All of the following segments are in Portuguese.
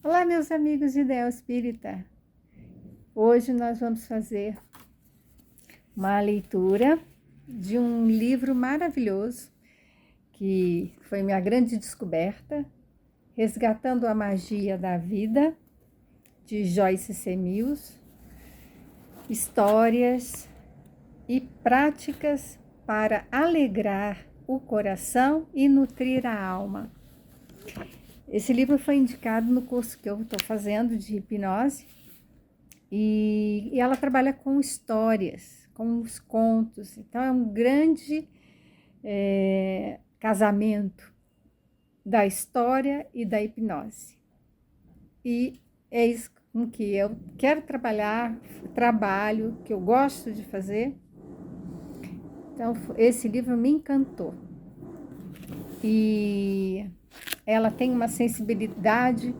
Olá, meus amigos de Ideal Espírita. Hoje nós vamos fazer uma leitura de um livro maravilhoso que foi minha grande descoberta, Resgatando a Magia da Vida, de Joyce C. Mills. Histórias e práticas para alegrar o coração e nutrir a alma. Esse livro foi indicado no curso que eu estou fazendo de hipnose e ela trabalha com histórias, com os contos. Então é um grande casamento da história e da hipnose. E é isso com que eu quero trabalhar, trabalho, que eu gosto de fazer. Então esse livro me encantou. E ela tem uma sensibilidade,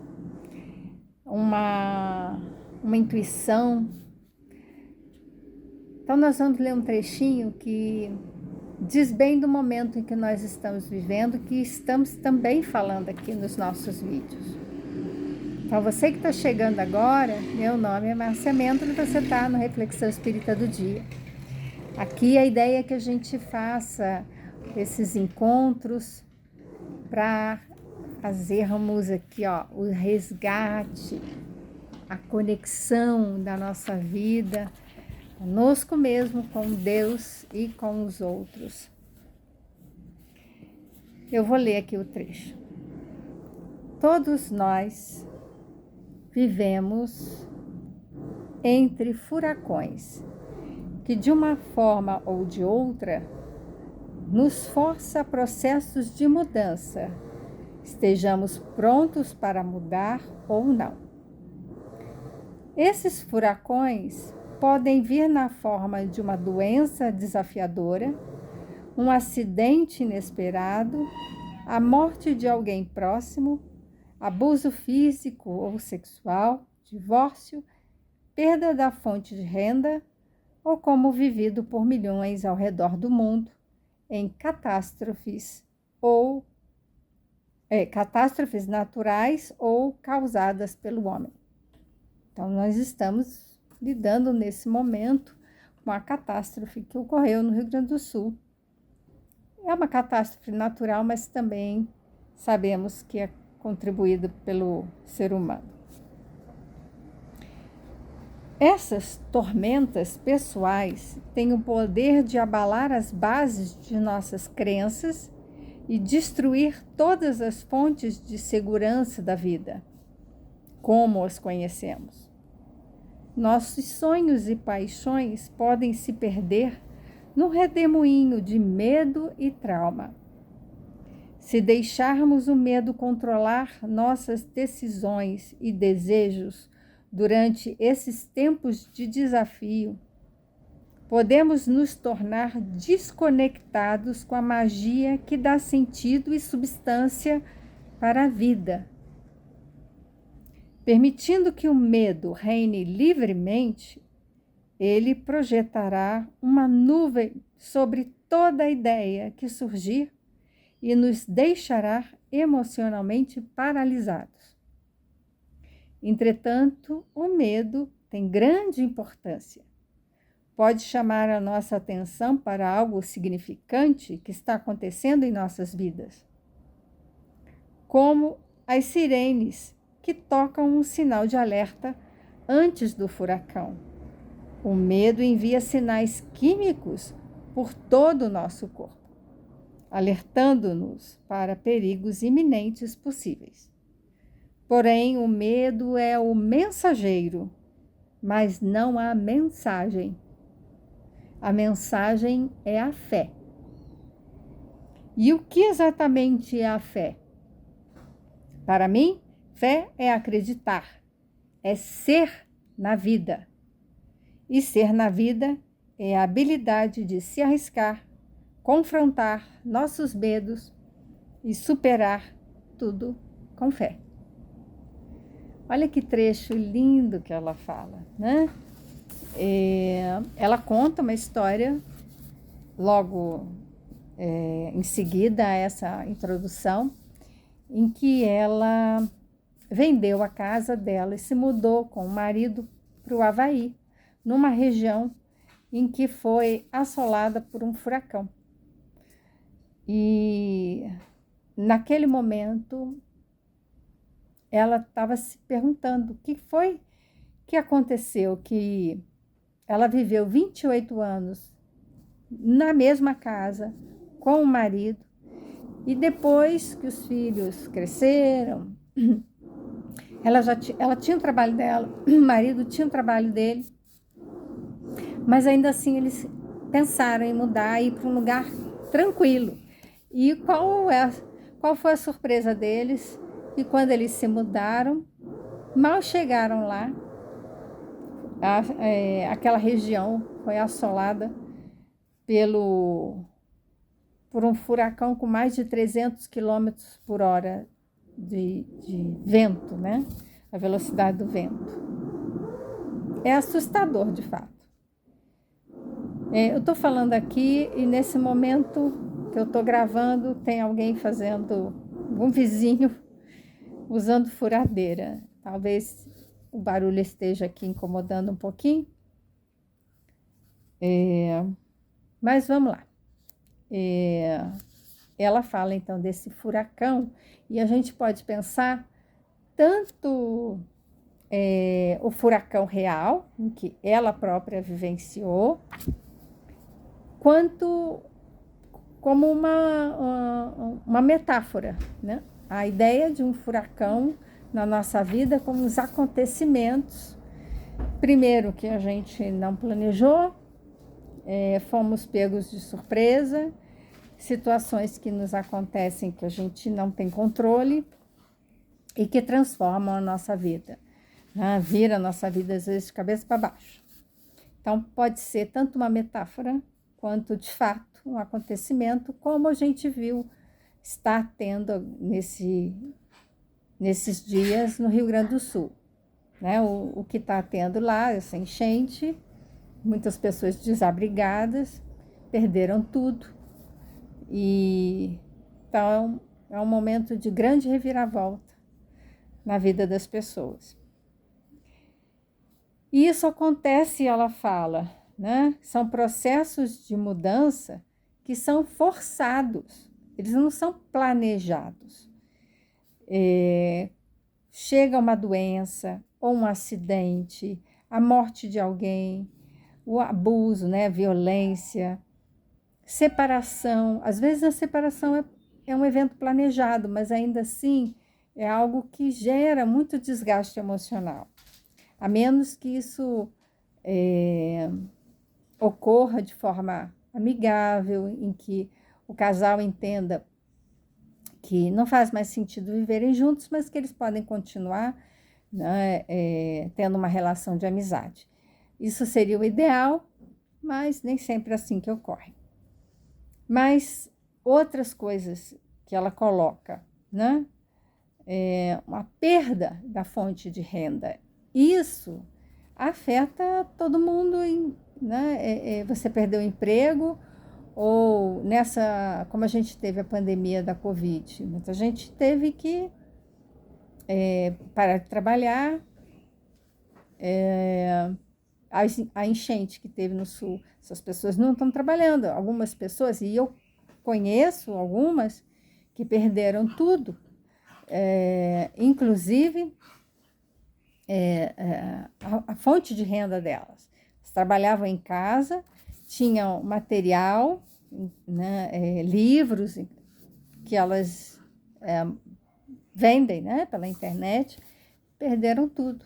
uma intuição. Então nós vamos ler um trechinho que diz bem do momento em que nós estamos vivendo, que estamos também falando aqui nos nossos vídeos. Então você que está chegando agora, meu nome é Márcia Mentor e você está no Reflexão Espírita do Dia. Aqui a ideia é que a gente faça esses encontros para fazermos aqui, o resgate, a conexão da nossa vida, conosco mesmo, com Deus e com os outros. Eu vou ler aqui o trecho. Todos nós vivemos entre furacões, que de uma forma ou de outra nos força a processos de mudança, estejamos prontos para mudar ou não. Esses furacões podem vir na forma de uma doença desafiadora, um acidente inesperado, a morte de alguém próximo, abuso físico ou sexual, divórcio, perda da fonte de renda, ou como vivido por milhões ao redor do mundo em catástrofes naturais ou causadas pelo homem. Então, nós estamos lidando nesse momento com a catástrofe que ocorreu no Rio Grande do Sul. É uma catástrofe natural, mas também sabemos que é contribuída pelo ser humano. Essas tormentas pessoais têm o poder de abalar as bases de nossas crenças e destruir todas as fontes de segurança da vida, como as conhecemos. Nossos sonhos e paixões podem se perder num redemoinho de medo e trauma. Se deixarmos o medo controlar nossas decisões e desejos durante esses tempos de desafio, podemos nos tornar desconectados com a magia que dá sentido e substância para a vida. Permitindo que o medo reine livremente, ele projetará uma nuvem sobre toda a ideia que surgir e nos deixará emocionalmente paralisados. Entretanto, o medo tem grande importância. Pode chamar a nossa atenção para algo significante que está acontecendo em nossas vidas, como as sirenes que tocam um sinal de alerta antes do furacão. O medo envia sinais químicos por todo o nosso corpo, alertando-nos para perigos iminentes possíveis. Porém, o medo é o mensageiro, mas não a mensagem. A mensagem é a fé. E o que exatamente é a fé? Para mim, fé é acreditar, é ser na vida. E ser na vida é a habilidade de se arriscar, confrontar nossos medos e superar tudo com fé. Olha que trecho lindo que ela fala, né? Ela conta uma história logo em seguida a essa introdução, em que ela vendeu a casa dela e se mudou com o marido para o Havaí, numa região em que foi assolada por um furacão. E naquele momento ela estava se perguntando o que foi que aconteceu, que ela viveu 28 anos na mesma casa com o marido, e depois que os filhos cresceram, ela tinha o trabalho dela, o marido tinha o trabalho dele, mas ainda assim eles pensaram em mudar e ir para um lugar tranquilo. E qual foi a surpresa deles? E quando eles se mudaram, mal chegaram lá, aquela região foi assolada por um furacão com mais de 300 quilômetros por hora de vento, né? A velocidade do vento. É assustador, de fato. Eu estou falando aqui e nesse momento que eu estou gravando, tem alguém um vizinho usando furadeira. Talvez o barulho esteja aqui incomodando um pouquinho. Mas vamos lá. Ela fala então desse furacão e a gente pode pensar tanto o furacão real, em que ela própria vivenciou, quanto como uma metáfora, né? A ideia de um furacão na nossa vida como os acontecimentos, primeiro que a gente não planejou, fomos pegos de surpresa, situações que nos acontecem que a gente não tem controle e que transformam a nossa vida, né? Vira a nossa vida às vezes de cabeça para baixo. Então pode ser tanto uma metáfora quanto de fato um acontecimento, como a gente viu estar tendo nesses dias no Rio Grande do Sul, né? O que está tendo lá, essa enchente, muitas pessoas desabrigadas, perderam tudo, e então é um momento de grande reviravolta na vida das pessoas. E isso acontece, ela fala, né? São processos de mudança que são forçados, eles não são planejados. Chega uma doença ou um acidente, a morte de alguém, o abuso, né? A violência, separação. Às vezes a separação é um evento planejado, mas ainda assim é algo que gera muito desgaste emocional. A menos que isso ocorra de forma amigável, em que o casal entenda que não faz mais sentido viverem juntos, mas que eles podem continuar, né, tendo uma relação de amizade. Isso seria o ideal, mas nem sempre é assim que ocorre. Mas outras coisas que ela coloca, né? Uma perda da fonte de renda. Isso afeta todo mundo, né? Você perdeu o emprego, ou como a gente teve a pandemia da Covid, muita gente teve que parar de trabalhar, a enchente que teve no sul, essas pessoas não estão trabalhando, algumas pessoas, e eu conheço algumas que perderam tudo, inclusive a fonte de renda delas. Elas trabalhavam em casa, tinham material, né, livros que elas vendem, né, pela internet, perderam tudo.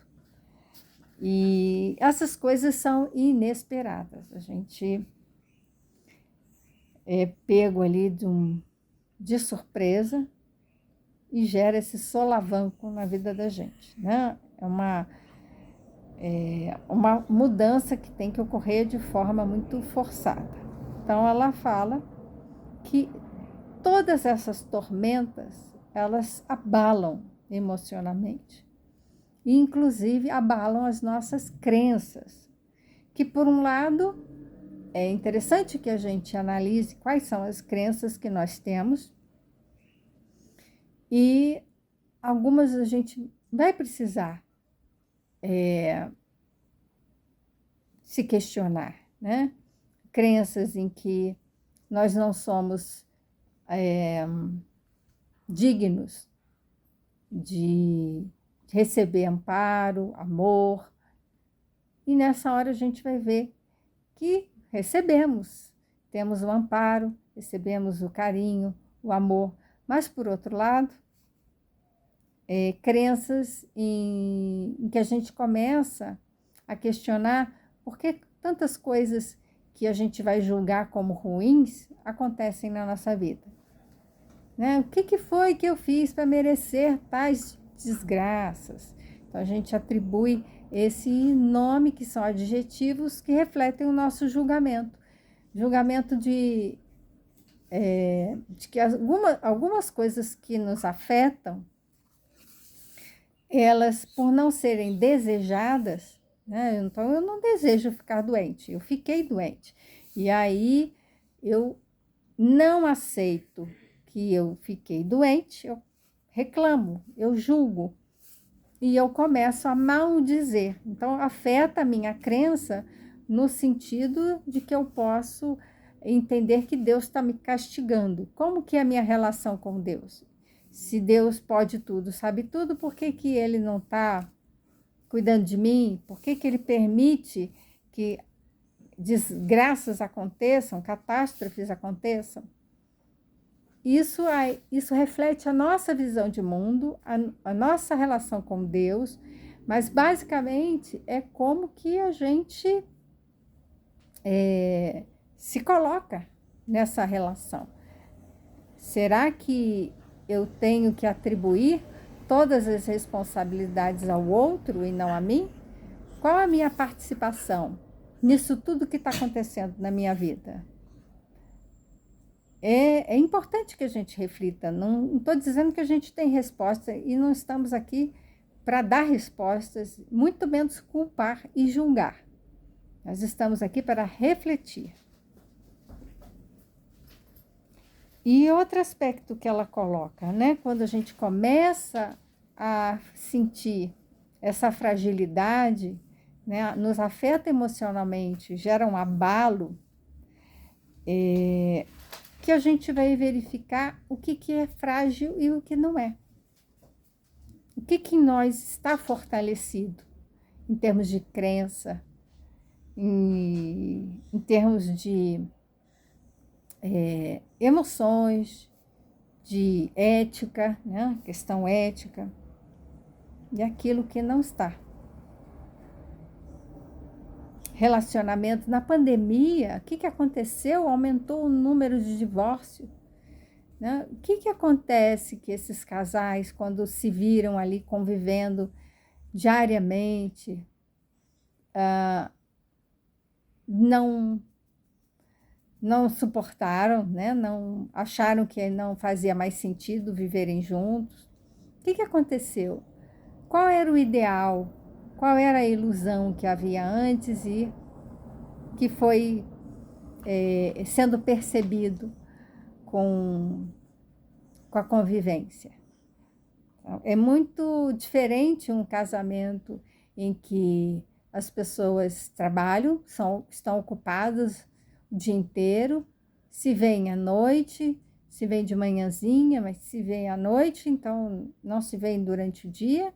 E essas coisas são inesperadas. A gente é pego ali de surpresa e gera esse solavanco na vida da gente, né? É uma mudança que tem que ocorrer de forma muito forçada. Então, ela fala que todas essas tormentas, elas abalam emocionalmente. E, inclusive, abalam as nossas crenças. Que, por um lado, é interessante que a gente analise quais são as crenças que nós temos. E algumas a gente vai precisar se questionar, né? Crenças em que nós não somos dignos de receber amparo, amor. E nessa hora a gente vai ver que recebemos, temos o amparo, recebemos o carinho, o amor. Mas, por outro lado, crenças em que a gente começa a questionar por que tantas coisas que a gente vai julgar como ruins acontecem na nossa vida. Né? O que foi que eu fiz para merecer tais desgraças? Então, a gente atribui esse nome, que são adjetivos que refletem o nosso julgamento. Julgamento de que algumas coisas que nos afetam, elas, por não serem desejadas, né? Então, eu não desejo ficar doente, eu fiquei doente. E aí, eu não aceito que eu fiquei doente, eu reclamo, eu julgo. E eu começo a maldizer. Então, afeta a minha crença no sentido de que eu posso entender que Deus está me castigando. Como que é a minha relação com Deus? Se Deus pode tudo, sabe tudo, por que que Ele não está cuidando de mim? Por que que Ele permite que desgraças aconteçam, catástrofes aconteçam? Isso reflete a nossa visão de mundo, a nossa relação com Deus, mas basicamente é como que a gente se coloca nessa relação. Será que eu tenho que atribuir todas as responsabilidades ao outro e não a mim? Qual a minha participação nisso tudo que está acontecendo na minha vida? É importante que a gente reflita. Não estou dizendo que a gente tem resposta e não estamos aqui para dar respostas, muito menos culpar e julgar. Nós estamos aqui para refletir. E outro aspecto que ela coloca, né? Quando a gente começa a sentir essa fragilidade, né? Nos afeta emocionalmente, gera um abalo, que a gente vai verificar o que é frágil e o que não é. O que em nós está fortalecido em termos de crença, em termos de emoções, de ética, né? Questão ética, e aquilo que não está. Relacionamento. Na pandemia, o que aconteceu? Aumentou o número de divórcio. Né? O que acontece que esses casais, quando se viram ali convivendo diariamente, não suportaram, né? Não acharam que não fazia mais sentido viverem juntos? O que aconteceu? Qual era o ideal? Qual era a ilusão que havia antes e que foi sendo percebido com a convivência? Então, é muito diferente um casamento em que as pessoas trabalham, estão ocupadas o dia inteiro, se veem à noite, se veem de manhãzinha, mas se veem à noite, então não se veem durante o dia.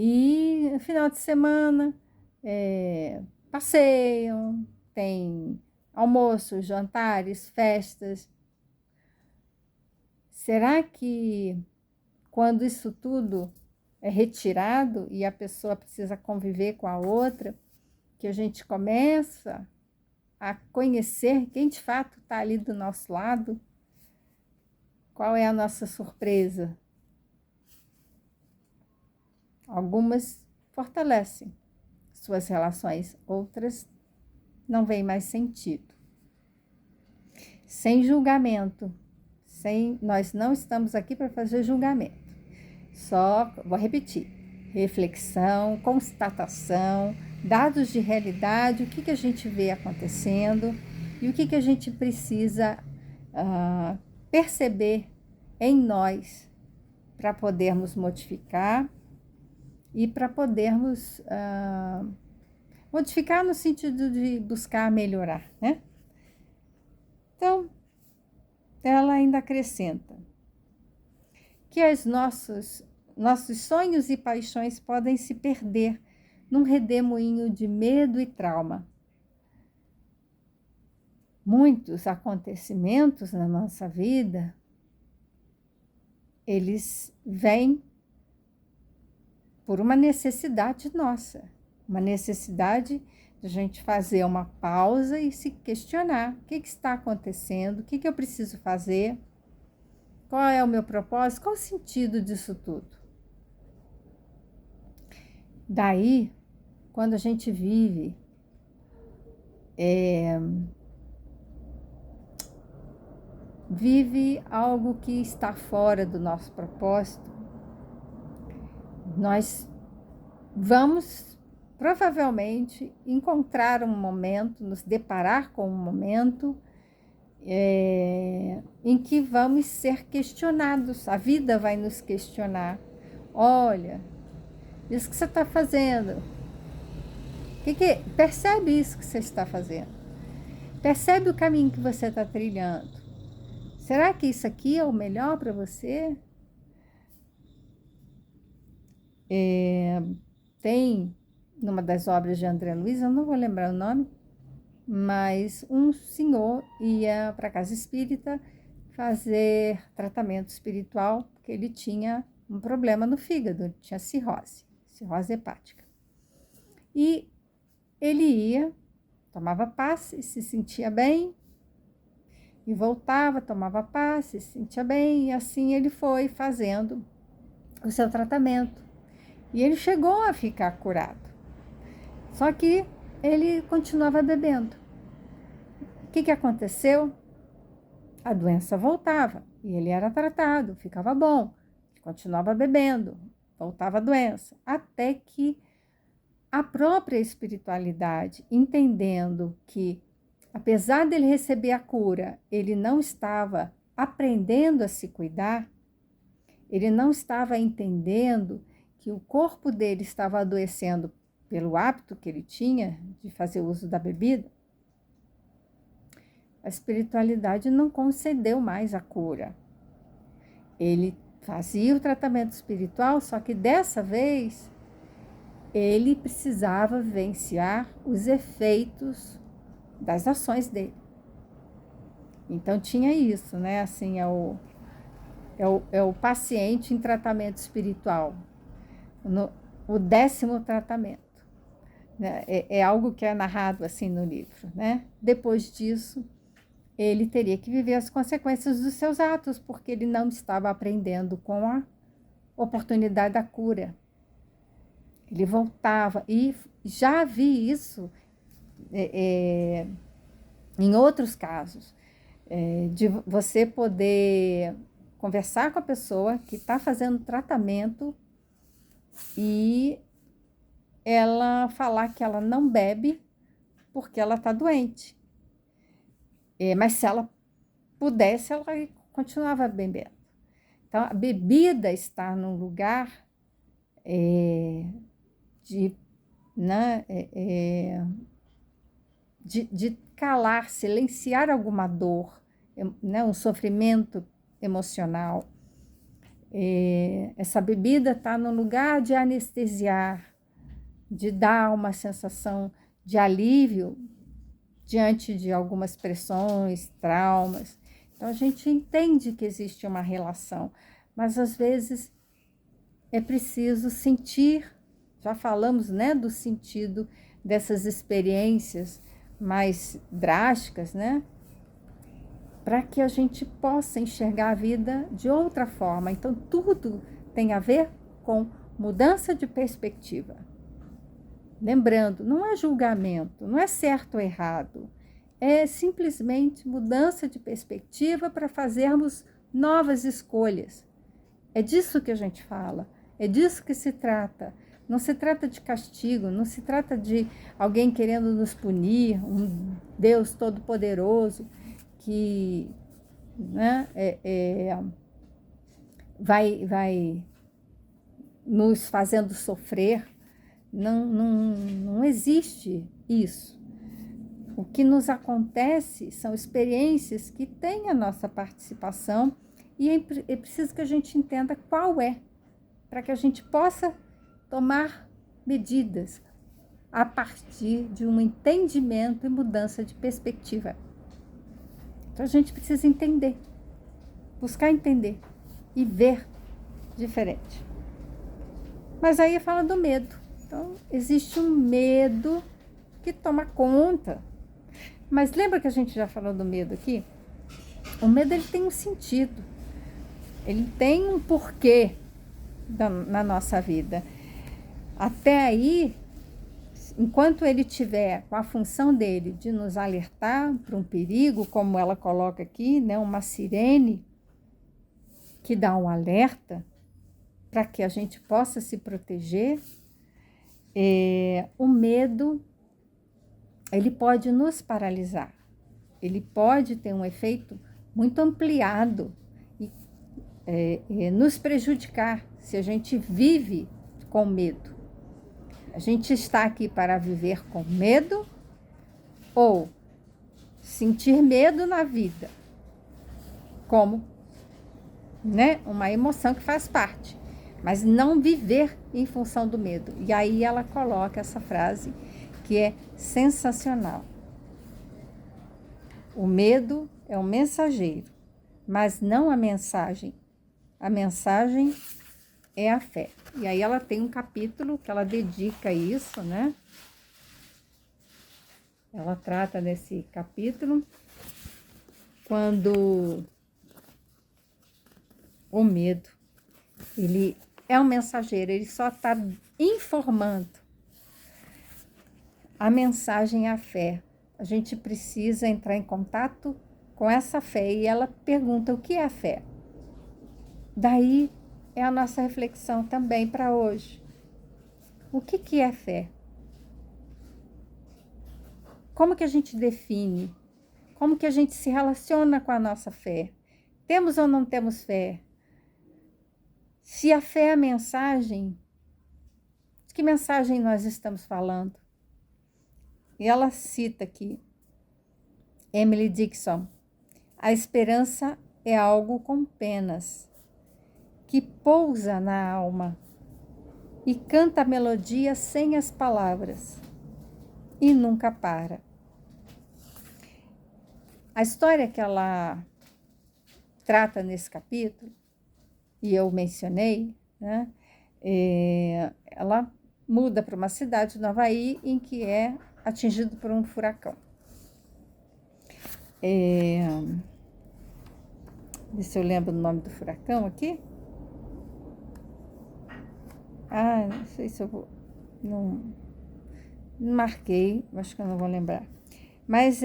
E no final de semana passeiam, tem almoços, jantares, festas. Será que quando isso tudo é retirado e a pessoa precisa conviver com a outra, que a gente começa a conhecer quem de fato está ali do nosso lado? Qual é a nossa surpresa? Algumas fortalecem suas relações, outras não veem mais sentido. Sem julgamento, nós não estamos aqui para fazer julgamento. Só, vou repetir, reflexão, constatação, dados de realidade, o que a gente vê acontecendo e o que a gente precisa perceber em nós para podermos modificar e para podermos modificar no sentido de buscar melhorar, né? Então, ela ainda acrescenta que os nossos sonhos e paixões podem se perder num redemoinho de medo e trauma. Muitos acontecimentos na nossa vida, eles vêm por uma necessidade nossa, uma necessidade de a gente fazer uma pausa e se questionar: o que está acontecendo, o que eu preciso fazer, qual é o meu propósito, qual o sentido disso tudo. Daí, quando a gente vive algo que está fora do nosso propósito, nós vamos provavelmente encontrar um momento, nos deparar com um momento em que vamos ser questionados, a vida vai nos questionar. Olha, isso que você está fazendo, percebe isso que você está fazendo? Percebe o caminho que você está trilhando? Será que isso aqui é o melhor para você? Tem, numa das obras de André Luiz, eu não vou lembrar o nome, mas um senhor ia para a casa espírita fazer tratamento espiritual, porque ele tinha um problema no fígado, tinha cirrose hepática. E ele ia, tomava passe, se sentia bem, e voltava, tomava passe, se sentia bem, e assim ele foi fazendo o seu tratamento. E ele chegou a ficar curado. Só que ele continuava bebendo. O que aconteceu? A doença voltava, e ele era tratado, ficava bom, continuava bebendo, voltava a doença, até que a própria espiritualidade, entendendo que, apesar dele receber a cura, ele não estava aprendendo a se cuidar, ele não estava entendendo que o corpo dele estava adoecendo pelo hábito que ele tinha de fazer uso da bebida, a espiritualidade não concedeu mais a cura. Ele fazia o tratamento espiritual, só que dessa vez ele precisava vivenciar os efeitos das ações dele. Então tinha isso, né? Assim, é o paciente em tratamento espiritual, o 10º tratamento. Né? É algo que é narrado assim no livro, né? Depois disso, ele teria que viver as consequências dos seus atos, porque ele não estava aprendendo com a oportunidade da cura. Ele voltava, e já vi isso em outros casos, de você poder conversar com a pessoa que está fazendo tratamento e ela falar que ela não bebe porque ela está doente. Mas se ela pudesse, ela continuava bebendo. Então, a bebida está num lugar de calar, silenciar alguma dor, né, um sofrimento emocional. Essa bebida está no lugar de anestesiar, de dar uma sensação de alívio diante de algumas pressões, traumas. Então, a gente entende que existe uma relação, mas às vezes é preciso sentir, já falamos, né, do sentido dessas experiências mais drásticas, né, para que a gente possa enxergar a vida de outra forma. Então, tudo tem a ver com mudança de perspectiva. Lembrando, não é julgamento, não é certo ou errado, é simplesmente mudança de perspectiva para fazermos novas escolhas. É disso que a gente fala, é disso que se trata. Não se trata de castigo, não se trata de alguém querendo nos punir, um Deus todo-poderoso que, né, vai nos fazendo sofrer. Não existe isso. O que nos acontece são experiências que têm a nossa participação e é preciso que a gente entenda qual é, para que a gente possa tomar medidas a partir de um entendimento e mudança de perspectiva. Então a gente precisa entender, buscar entender e ver diferente. Mas aí fala do medo. Então existe um medo que toma conta. Mas lembra que a gente já falou do medo aqui? O medo, ele tem um sentido. Ele tem um porquê na nossa vida. Até aí, enquanto ele tiver com a função dele de nos alertar para um perigo, como ela coloca aqui, né, uma sirene que dá um alerta para que a gente possa se proteger, o medo, ele pode nos paralisar, ele pode ter um efeito muito ampliado e nos prejudicar se a gente vive com medo. A gente está aqui para viver com medo ou sentir medo na vida, como, né, uma emoção que faz parte, mas não viver em função do medo. E aí ela coloca essa frase que é sensacional. O medo é um mensageiro, mas não a mensagem. A mensagem é a fé. E aí ela tem um capítulo que ela dedica a isso, né? Ela trata nesse capítulo quando o medo, ele é um mensageiro, ele só está informando. A mensagem é a fé. A gente precisa entrar em contato com essa fé. E ela pergunta o que é a fé. Daí é a nossa reflexão também para hoje. O que é fé? Como que a gente define? Como que a gente se relaciona com a nossa fé? Temos ou não temos fé? Se a fé é a mensagem, de que mensagem nós estamos falando? E ela cita aqui, Emily Dickinson: a esperança é algo com penas, que pousa na alma e canta a melodia sem as palavras e nunca para. A história que ela trata nesse capítulo, e eu mencionei, né, ela muda para uma cidade no Havaí em que é atingido por um furacão. Ver se eu lembro o nome do furacão aqui. Não sei se eu vou... Não marquei, acho que eu não vou lembrar. Mas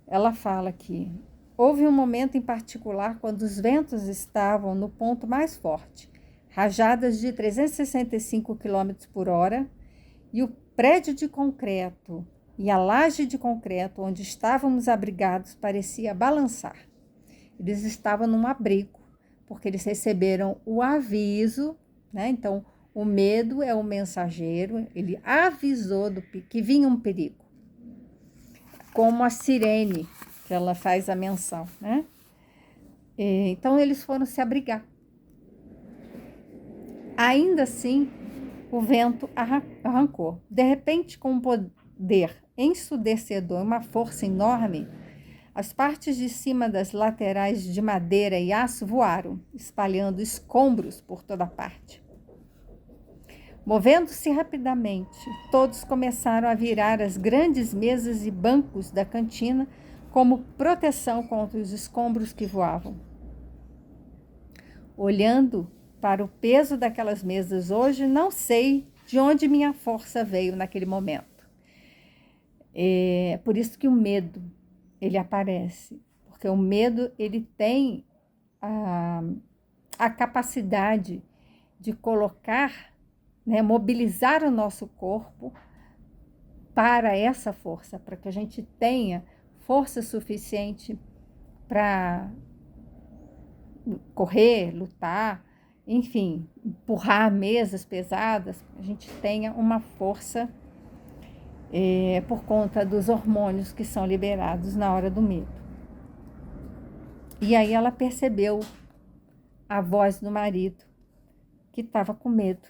ela fala aqui: houve um momento em particular quando os ventos estavam no ponto mais forte, rajadas de 365 km por hora, e o prédio de concreto e a laje de concreto onde estávamos abrigados parecia balançar. Eles estavam num abrigo, porque eles receberam o aviso, né? Então, o medo é o mensageiro, ele avisou que vinha um perigo. Como a sirene, que ela faz a menção, né? Então, eles foram se abrigar. Ainda assim, o vento arrancou. De repente, com um poder ensurdecedor, uma força enorme, as partes de cima das laterais de madeira e aço voaram, espalhando escombros por toda parte. Movendo-se rapidamente, todos começaram a virar as grandes mesas e bancos da cantina como proteção contra os escombros que voavam. Olhando para o peso daquelas mesas hoje, não sei de onde minha força veio naquele momento. É por isso que o medo, ele aparece, porque o medo, ele tem a capacidade de colocar, né, mobilizar o nosso corpo para essa força, para que a gente tenha força suficiente para correr, lutar, enfim, empurrar mesas pesadas, a gente tenha uma força por conta dos hormônios que são liberados na hora do medo. E aí ela percebeu a voz do marido, que estava com medo.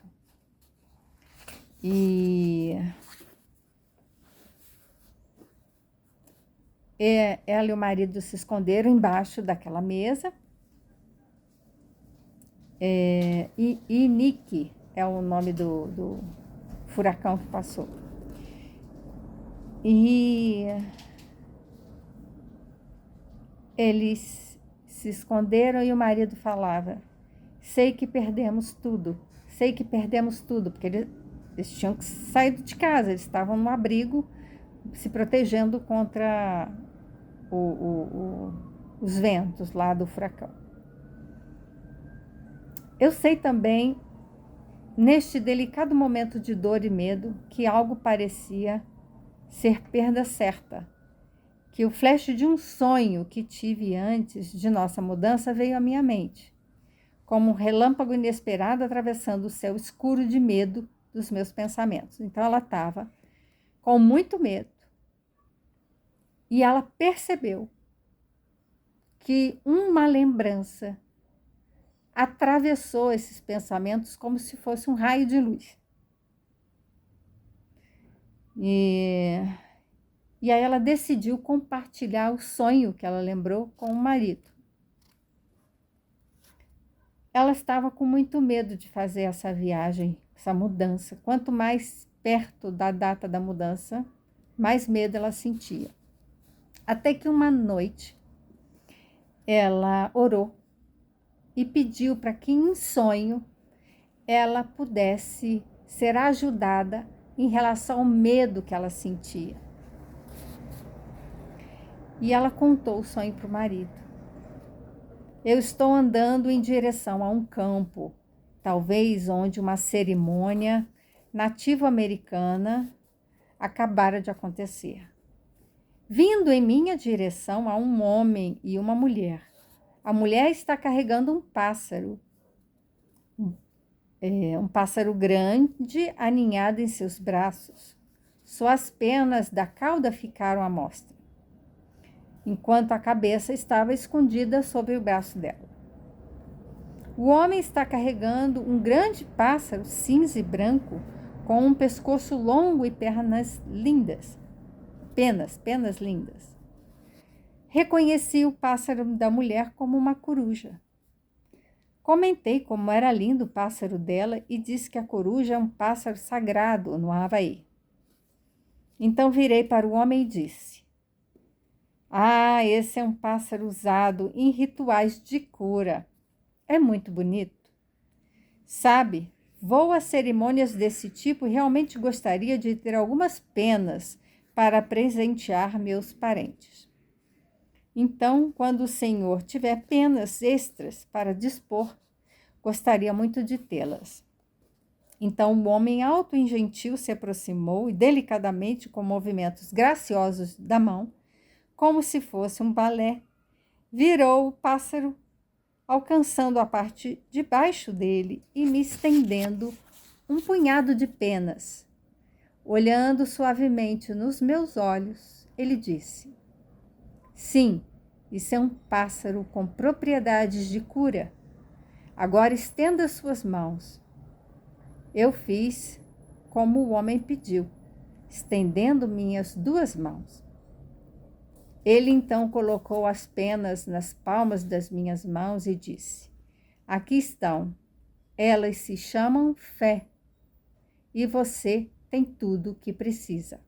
E ela e o marido se esconderam embaixo daquela mesa. E Nick é o nome do furacão que passou. E eles se esconderam e o marido falava: sei que perdemos tudo, porque eles tinham que sair de casa, eles estavam no abrigo, se protegendo contra os ventos lá do furacão. Eu sei também, neste delicado momento de dor e medo, que algo parecia ser perda certa, que o flash de um sonho que tive antes de nossa mudança veio à minha mente, como um relâmpago inesperado atravessando o céu escuro de medo dos meus pensamentos. Então ela estava com muito medo e ela percebeu que uma lembrança atravessou esses pensamentos como se fosse um raio de luz. E aí ela decidiu compartilhar o sonho que ela lembrou com o marido. Ela estava com muito medo de fazer essa viagem, essa mudança. Quanto mais perto da data da mudança, mais medo ela sentia. Até que uma noite, ela orou e pediu para que em sonho ela pudesse ser ajudada em relação ao medo que ela sentia. E ela contou o sonho para o marido. Eu estou andando em direção a um campo, talvez onde uma cerimônia nativo-americana acabara de acontecer. Vindo em minha direção há um homem e uma mulher. A mulher está carregando um pássaro, um pássaro grande aninhado em seus braços. Só as penas da cauda ficaram à mostra, enquanto a cabeça estava escondida sob o braço dela. O homem está carregando um grande pássaro cinza e branco, com um pescoço longo e pernas lindas. Penas lindas. Reconheci o pássaro da mulher como uma coruja. Comentei como era lindo o pássaro dela e disse que a coruja é um pássaro sagrado no Havaí. Então virei para o homem e disse: ah, esse é um pássaro usado em rituais de cura. É muito bonito. Sabe, vou a cerimônias desse tipo e realmente gostaria de ter algumas penas para presentear meus parentes. Então, quando o senhor tiver penas extras para dispor, gostaria muito de tê-las. Então o homem alto e gentil se aproximou e delicadamente, com movimentos graciosos da mão, como se fosse um balé, virou o pássaro, alcançando a parte de baixo dele e me estendendo um punhado de penas. Olhando suavemente nos meus olhos, ele disse: sim, isso é um pássaro com propriedades de cura. Agora estenda suas mãos. Eu fiz como o homem pediu, estendendo minhas duas mãos. Ele então colocou as penas nas palmas das minhas mãos e disse: aqui estão, elas se chamam fé, e você tem tudo o que precisa.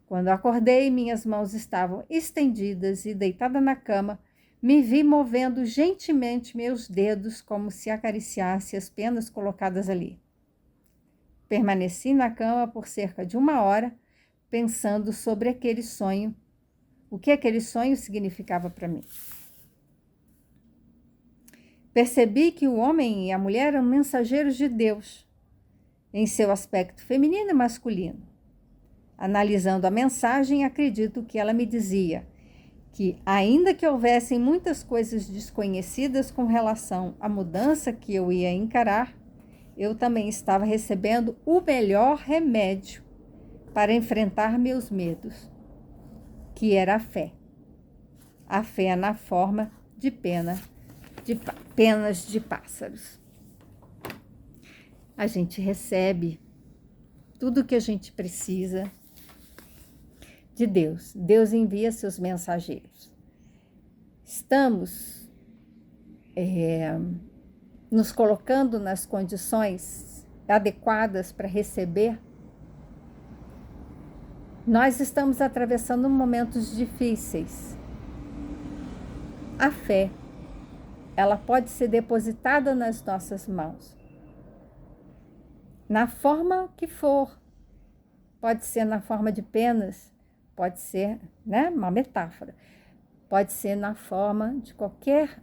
Quando acordei, minhas mãos estavam estendidas e, deitada na cama, me vi movendo gentilmente meus dedos como se acariciasse as penas colocadas ali. Permaneci na cama por cerca de 1 hora, pensando sobre aquele sonho, o que aquele sonho significava para mim. Percebi que o homem e a mulher eram mensageiros de Deus, em seu aspecto feminino e masculino. Analisando a mensagem, acredito que ela me dizia: que, ainda que houvessem muitas coisas desconhecidas com relação à mudança que eu ia encarar, eu também estava recebendo o melhor remédio para enfrentar meus medos, que era a fé. A fé na forma de penas de pássaros. A gente recebe tudo o que a gente precisa de Deus. Deus envia seus mensageiros. Estamos nos colocando nas condições adequadas para receber. Nós estamos atravessando momentos difíceis. A fé, ela pode ser depositada nas nossas mãos, na forma que for. Pode ser na forma de penas, pode ser, uma metáfora. Pode ser na forma de qualquer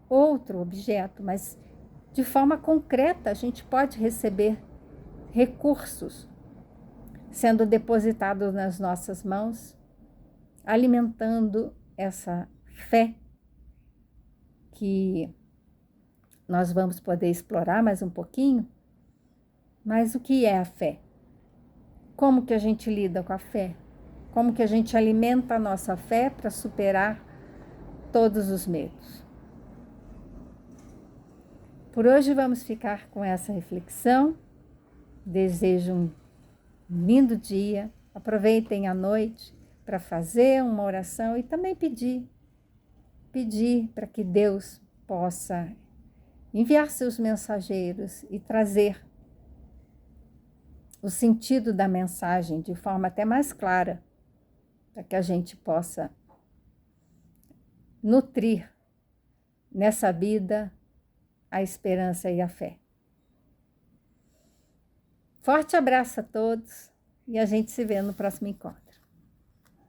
outro objeto, mas de forma concreta a gente pode receber recursos sendo depositados nas nossas mãos, alimentando essa fé que nós vamos poder explorar mais um pouquinho. Mas o que é a fé? Como que a gente lida com a fé? Como que a gente alimenta a nossa fé para superar todos os medos? Por hoje vamos ficar com essa reflexão. Desejo um lindo dia. Aproveitem a noite para fazer uma oração e também pedir para que Deus possa enviar seus mensageiros e trazer o sentido da mensagem de forma até mais clara, para que a gente possa nutrir nessa vida a esperança e a fé. Forte abraço a todos e a gente se vê no próximo encontro.